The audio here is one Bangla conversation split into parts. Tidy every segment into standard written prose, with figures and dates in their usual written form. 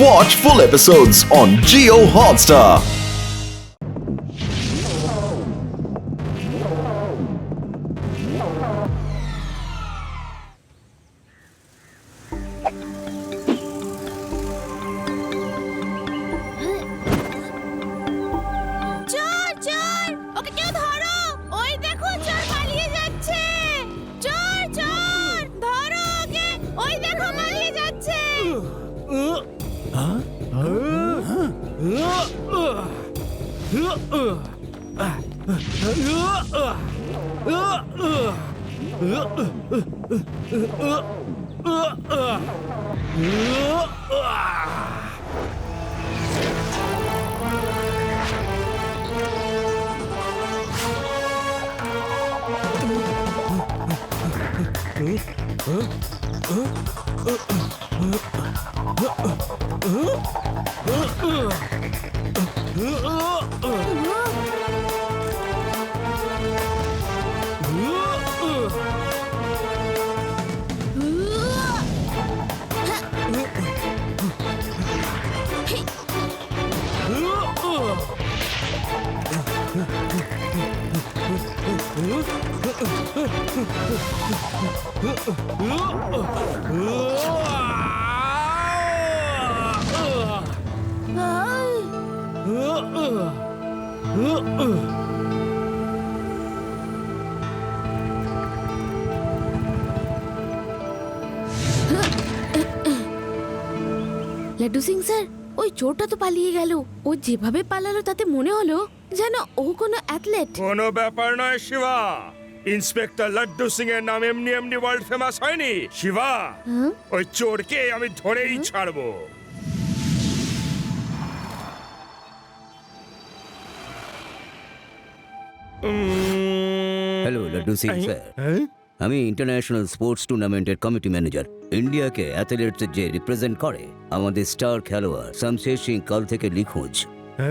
Watch full episodes on Jio Hotstar. Laddu Singh sir, ওই চোরটা তো পালিয়ে গেল। ও যেভাবে পালালো তাতে মনে হলো যেন ও কোনো অ্যাথলেট। কোনো ব্যাপার নয় শিবা, ইন্সপেক্টর লাড্ডু সিং এর নাম এমনি এমনি ওয়ার্ল্ড ফেমাস হয়নি শিবা। ওই চোরকে আমি ধরেই ছাড়বো। হ্যালো লাড্ডু সিং স্যার, আমি ইন্টারন্যাশনাল স্পোর্টস টুর্নামেন্টের কমিটি ম্যানেজার। ইন্ডিয়াকে অ্যাথলেটস যে রিপ্রেজেন্ট করে আমাদের স্টার খেলোয়াড় শমশের সিং কাল থেকে নিখোঁজ।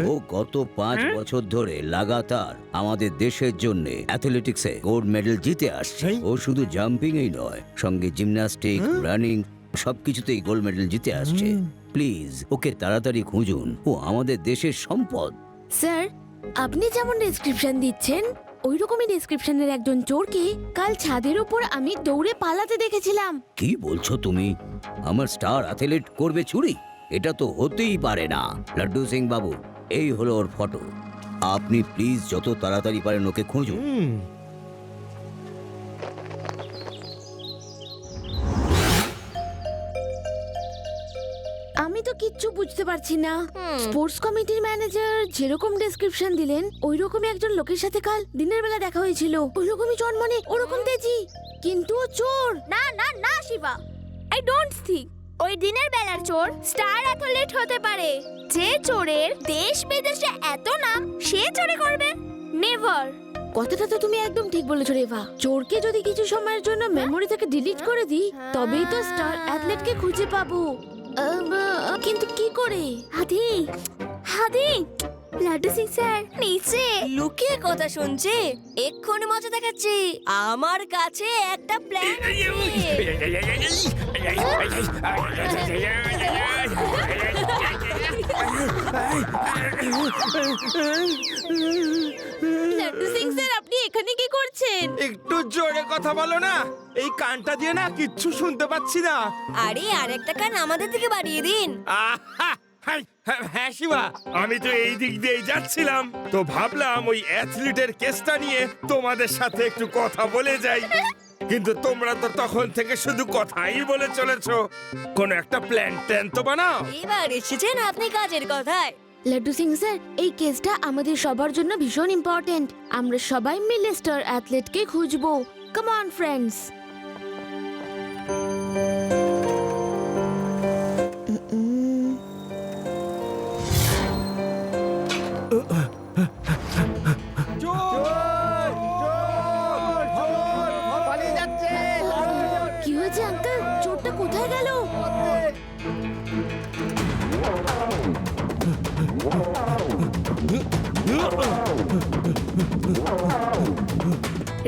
ও গত 5 বছর ধরে লাগাতার আমাদের দেশের জন্য অ্যাথলেটিক্সে গোল্ড মেডেল জিতে আসছে। ও শুধু জাম্পিং এই নয়, সঙ্গে জিমন্যাস্টিক, রানিং সবকিছুতেই গোল্ড মেডেল জিতে আসছে। প্লিজ ওকে তাড়াতাড়ি খুঁজুন, ও আমাদের দেশের সম্পদ। স্যার, আপনি যেমন ডেসক্রিপশন দিচ্ছেন ওই রকমই ডেসক্রিপশনের একজন চোরকে কাল ছাদের উপর আমি দৌড়ে পালাতে দেখেছিলাম। কি বলছো তুমি? আমার স্টার অ্যাথলেট করবে চুরি? এটা তো হতেই পারে না। লাড্ডু সিং বাবু, এই হলো ওর ফটো। আপনি প্লিজ যত তাড়াতাড়ি পারেন ওকে খুঁজুন। আমি তো কিচ্ছু বুঝতে পারছি না। স্পোর্টস কমিটির ম্যানেজার যেরকম ডেসক্রিপশন দিলেন ওই রকমই একজন লোকের সাথে কাল দিনের বেলা দেখা হয়েছিল। ওই রকমই জন্মনে, ওরকম তেজি, কিন্তু ও চোর। না না না শিবা, আই ডোন্ট থিঙ্ক ওই দিনের বেলার চোর স্টার অ্যাথলেট হতে পারে। যে চোরের দেশ বিদেশে এত নাম, সে চুরি করবে? নেভার। কথাটা তো তুমি একদম ঠিক বলেছো রেভা। চোরকে যদি কিছু সময়ের জন্য মেমোরি থেকে ডিলিট করে দিই তবেই তো স্টার অ্যাথলেটকে খুঁজে পাবো। কিন্তু কি করে? হাদি হাদি, লাড্ডু সিং স্যার নিচে লুকিয়ে কথা শুনছে। এক্ষুনি মজা দেখাচ্ছি। আমার কাছে একটা প্ল্যান লাড্ডু সিং স্যার, আপনি এখানে কি করছেন? একটু জোরে কথা বলো না, এই কানটা দিয়ে না কিচ্ছু শুনতে পাচ্ছি না। আরে আরেকটা কান আমাদের থেকে বাড়িয়ে দিন। হ্যাঁ শিবা, আমি তো এই দিক দিয়ে যাচ্ছিলাম, তো ভাবলাম ওই অ্যাথলিটের কেসটা নিয়ে তোমাদের সাথে একটু কথা বলে যাই। কিন্তু তোমরা তো তখন থেকে শুধু কথাই বলে চলেছো। কোন একটা প্ল্যান ট্যান তো বানাও। এবার এসেছেন আপনি কাজের কথায়। লাড্ডু সিং স্যার, এই কেসটা আমাদের সবার জন্য ভীষণ ইম্পর্টেন্ট। আমরা সবাই মিলে স্টার অ্যাথলেটকে খুঁজবো। Come on friends. কি হয়েছে আঙ্কেল? চোরটা কোথায় গেল?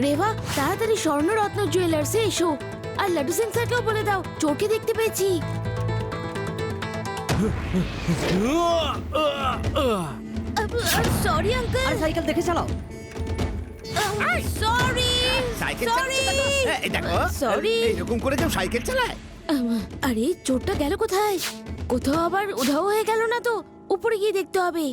রেভা, তাড়াতাড়ি স্বর্ণরত্ন জুয়েলার্সে এসো। আর লাড্ডু সিং স্যারকেও বলে দাও চোরকে দেখতে পেয়েছি। সরি আঙ্কেল, আর সাইকেল দেখে চালাও। সরি সাইকেল সরি চালাচ্ছে না তো? এই দেখো Sorry. এরকম করে কেউ সাইকেল চালায়? আরে চোরটা গেল কোথায়? কোথাও আবার উধাও হয়ে গেল না তো? উপরে গিয়ে দেখতে হবে।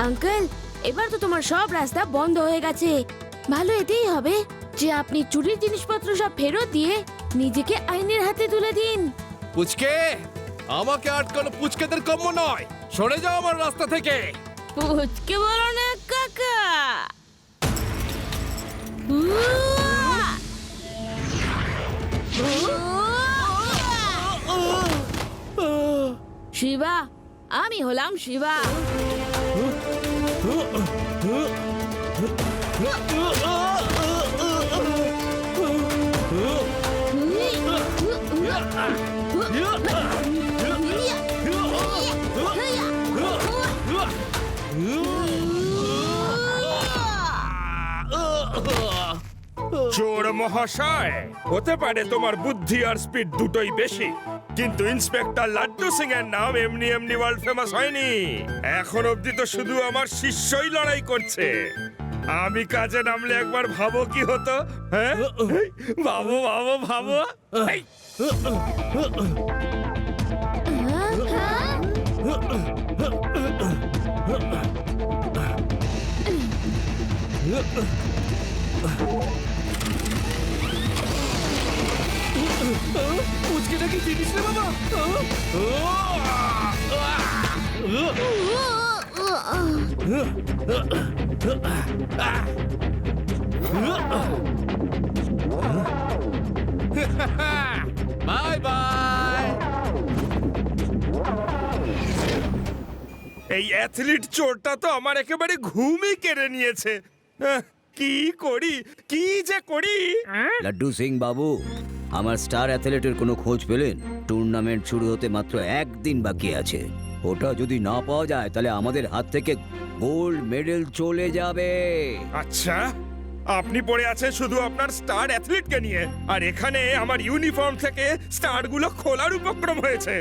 আঙ্কেল, এবার তো তোমার সব রাস্তা বন্ধ হয়ে গেছে। ভালো এতেই হবে যে আপনি চুরির জিনিসপত্র সব ফেরত দিয়ে নিজেকে আইনের হাতে তুলে দিন। পুচকে, আমাকে আটকানো পুচকেদের কম্য নয়। সরে যাও আমার রাস্তা থেকে। পুচকে বলো না কাকা। শিবা, আমি হলাম শিবা। চোর মহাশয়, হতে পারে তোমার বুদ্ধি আর স্পিড দুটোই বেশি, কিন্তু ইন্সপেক্টর লাড্ডু সিং এর নাম এমনি এমনি ওয়ার্ল্ড ফেমাস হয়নি। এখন অবধি তো শুধু আমার শিষ্যই লড়াই করছে। আমি কাজে নামলে একবার ভাবো কি হতো, হ্যাঁ? ভাবো ভাবো ভাবো। এই, পুচকেটা কি জিনিস রে বাবা? Bye bye. এই অ্যাথলিট চোরটা তো আমার একেবারে ঘুমই কেড়ে নিয়েছে। কি করি, কি যে করি? লাড্ডু সিং বাবু, আমার স্টার অ্যাথলেটের কোনো খোঁজ পেলেন? টুর্নামেন্ট শুরু হতে মাত্র একদিন বাকি আছে। ওটা যদি না পাওয়া যায় তাহলে আমাদের হাত থেকে গোল্ড মেডেল চলে যাবে। আচ্ছা, আপনি পড়ে আছেন শুধু আপনার স্টার অ্যাথলিটকে নিয়ে, আর এখানে আমার ইউনিফর্ম থেকে স্টারগুলো খোলার উপক্রম হয়েছে।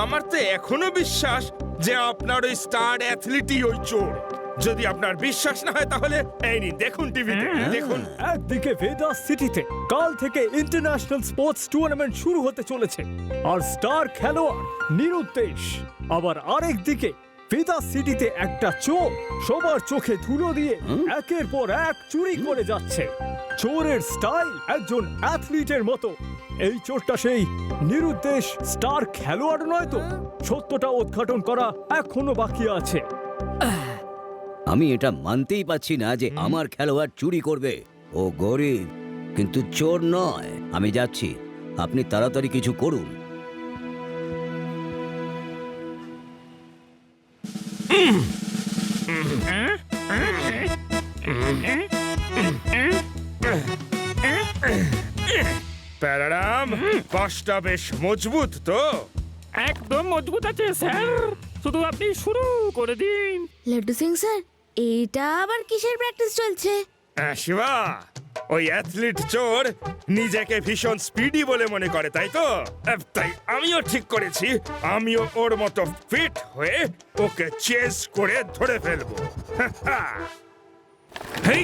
আমার তো এখনো বিশ্বাস যে আপনার ওই স্টার অ্যাথলিটই ওই চোর। যদি আপনার বিশ্বাস না হয় তাহলে এই নিন, দেখুন টিভিতে, দেখুন। একদিকে ভেদাস সিটিতে কাল থেকে ইন্টারন্যাশনাল স্পোর্টস টুর্নামেন্ট শুরু হতে চলেছে, আর স্টার খেলোয়াড় নিরুদ্দেশ। আবার আরেকদিকে ভেদাস সিটিতে একটা চোর সবার চোখে ধুলো দিয়ে একের পর এক চুরি করে যাচ্ছে। চোরের স্টাইল একজন অ্যাথলিটের মতো। এই চোরটা সেই নিরুদ্দেশ স্টার খেলোয়াড় নয় তো? সত্যটা উদ্ঘাটন করা এখনো বাকি আছে। আমি এটা মানতেই পাচ্ছি না যে আমার খেলোয়াড় চুরি করবে। ও গরিব, কিন্তু চোর নয়। আমি যাচ্ছি, আপনি তাড়াতাড়ি কিছু করুন। প্যারাডাম, পাশটা বেশ মজবুত তো? একদম মজবুত আছে স্যার, শুধু আপনি শুরু করে দিন। লাড্ডু সিং স্যার, এটা আবার কিসের প্র্যাকটিস চলছে? শিবা, ওই অ্যাথলিট চোর নিজেকে ভীষণ স্পিডি বলে মনে করে, তাই তো? তাই আমিও ঠিক করেছি, আমিও ওর মতো ফিট হয়ে ওকে চেস করে ধরে ফেলবো। হেই!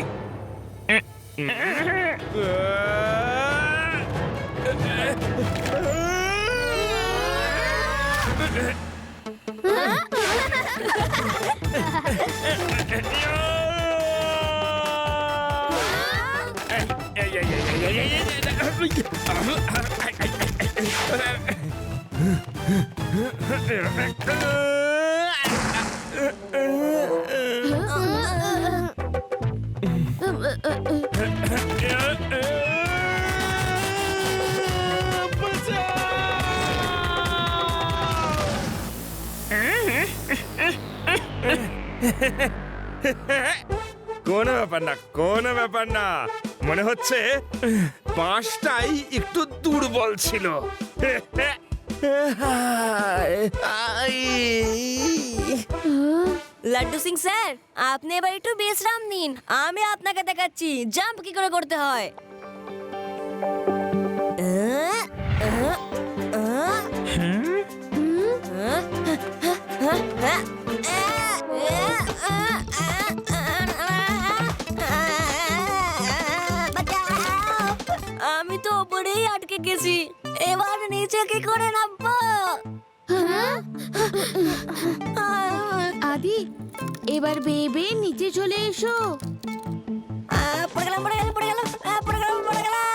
এই কোনো ব্যাপার না, কোনো ব্যাপার না। মনে হচ্ছে পাঁচটাই একটু দুর্বল ছিল। লাড্ডু সিং স্যার, আপনি এবার একটু বিশ্রাম নিন, আমি আপনাকে দেখাচ্ছি জাম্প কি করে করতে হয়। আমি তো ওপরেই আটকে গেছি, এবার নিচে কি করে নামবো? আদি, এবার বেয়ে বেয়ে নিচে চলে এসো। পড়ে গেলাম, পড়ে গেলাম, পড়ে গেলাম, পড়ে গেলাম, পড়ে গেলাম।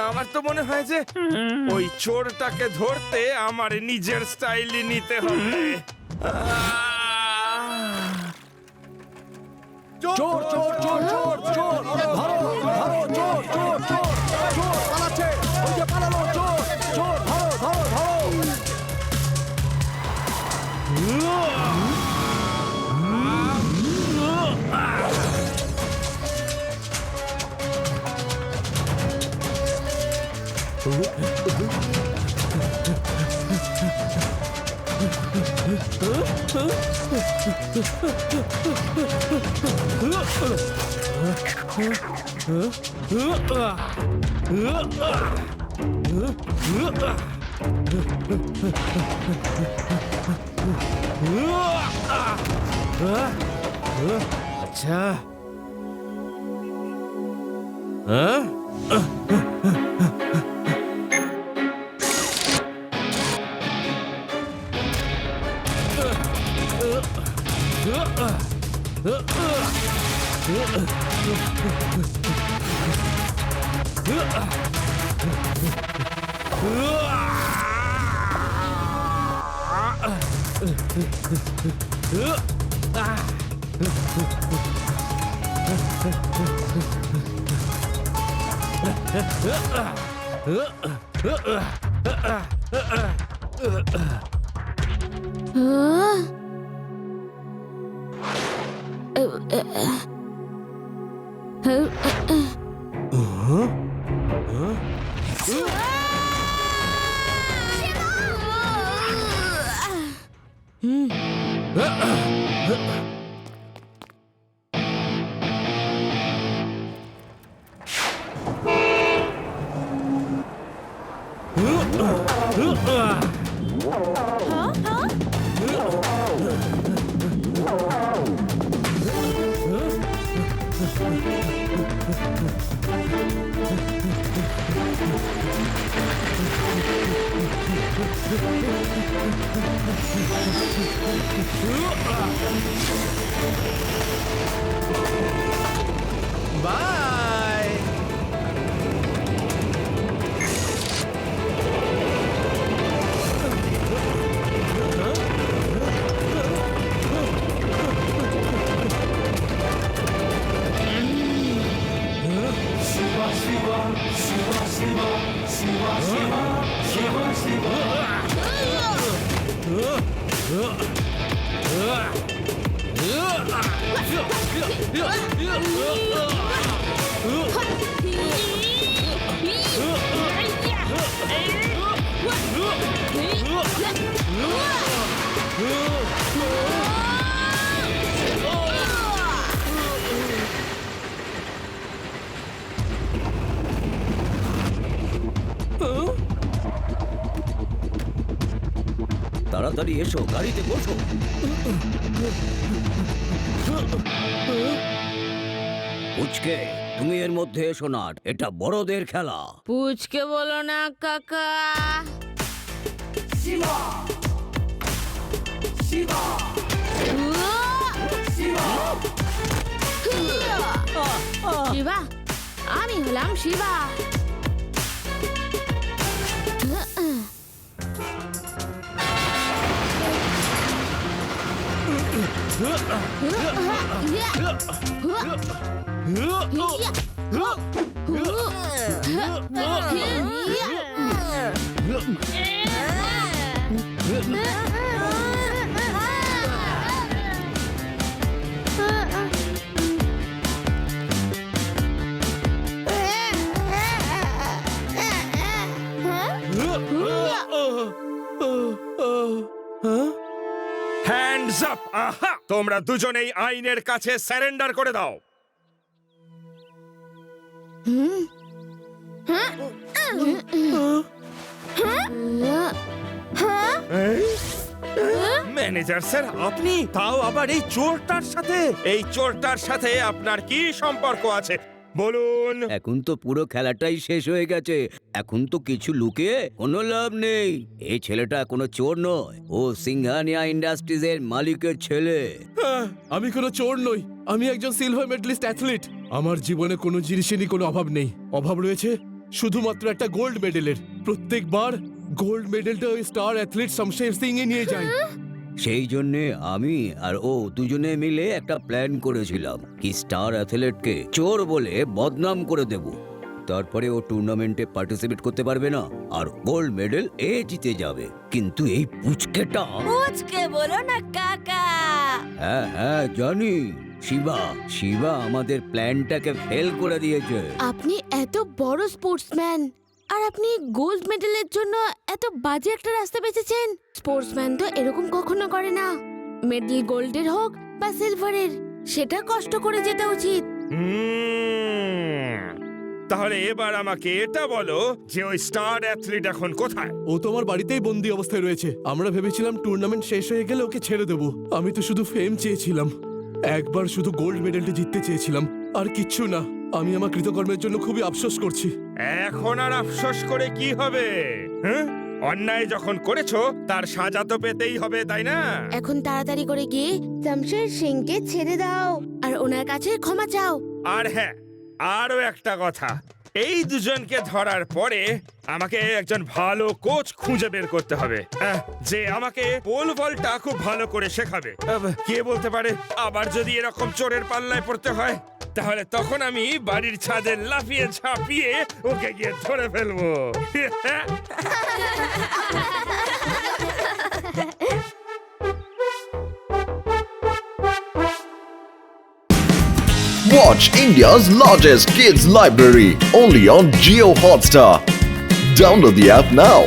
আমার তো মনে হয় যে ওই চোরটাকে ধরতে আমার নিজের স্টাইলই নিতে হবে। চোর চোর চোর চোর চোর, ধরো ধরো, চোর চোর চোর চোর পালাচ্ছে, ওই যে পালালো চোর, চোর ধরো ধরো ধরো। আচ্ছা, হ্যাঁ, বাই। তাড়াতাড়ি এসো, গাড়িতে বসো। পুচকে, তুমি এর মধ্যে এসো না, এটা বড়দের খেলা। পুচকে বলো না কাকা। শিবা শিবা, আমি হলাম শিবা। Hands up! আহা! তোমরা দুজনেই আইনের কাছে সারেন্ডার করে দাও। ম্যানেজার স্যার, আপনি তাও আবার এই চোরটার সাথে? এই চোরটার সাথে আপনার কি সম্পর্ক আছে বলুন? এখন তো পুরো খেলাটাই শেষ হয়ে গেছে। এখন তো কিছু লুকিয়ে কোনো লাভ নেই। এই ছেলেটা কোনো চোর নয়, ও সিংহানিয়া ইন্ডাস্ট্রিজের মালিকের ছেলে। আমি কোনো চোর নই, আমি একজন সিলভার মেডেলিস্ট অ্যাথলিট। আমার জীবনে কোনো জিনিসেরই কোনো অভাব নেই। অভাব রয়েছে শুধুমাত্র একটা গোল্ড মেডেলের। প্রত্যেকবার গোল্ড মেডেলটা ওই স্টার অ্যাথলিট শমশের সিং এ নিয়ে যায়। সেই জন্যে আমি আর ও দুজনে মিলে একটা প্ল্যান করেছিলাম কি স্টার অ্যাথলেটকে চোর বলে বদনাম করে দেব। তারপরে ও টুর্নামেন্টে পার্টিসিপেট করতে পারবে না আর গোল্ড মেডেল এ জিতে যাবে। কিন্তু এই পুচকেটা, পুচকে বলো না কাকা। হ্যাঁ হ্যাঁ জানি, শিবা আমাদের প্ল্যানটাকে ফেল করে দিয়েছে। আপনি এত বড় স্পোর্টসম্যান আর আপনি গোল্ড মেডেলের জন্য এত বাজে একটা রাস্তা বেছেছেন। স্পোর্টসম্যান তো এরকম কখনো করে না। মেডেল গোল্ডের হোক বা সিলভারের, সেটা কষ্ট করে যেতে উচিত। তাহলে এবার আমাকে এটা বলো যে ওই স্টার অ্যাথলিট এখন কোথায়? ও তোমার বাড়িতেই বন্দি অবস্থায় রয়েছে। আমরা ভেবেছিলাম টুর্নামেন্ট শেষ হয়ে গেলে ওকে ছেড়ে দেবো। আমি তো শুধু ফেম চেয়েছিলাম, একবার শুধু গোল্ড মেডেলটা জিততে চেয়েছিলাম, আর কিচ্ছু না। আমি আমার কৃতকর্মের জন্য খুবই আফসোস করছি। এখন আর আফসোস করে কি হবে? হ্যাঁ, অন্যায় যখন করেছো তার সাজা তো পেতেই হবে, তাই না? এখন তাড়াতাড়ি করে গিয়ে শমশের সিংকে ছেড়ে দাও আর ওনার কাছে ক্ষমা চাও। আর হ্যাঁ, আরো একটা কথা, এই দুজনকে ধরার পরে আমাকে একজন ভালো কোচ খুঁজে বের করতে হবে, যে আমাকে পোল ভল্টটা খুব ভালো করে শেখাবে। কে বলতে পারে, আবার যদি এরকম চোরের পাল্লায় পড়তে হয় তাহলে তখন আমি বাড়ির ছাদে লাফিয়ে ঝাঁপিয়ে ওকে গিয়ে ধরে ফেলবো। Watch India's largest kids library only on Jio Hotstar. Download the app now.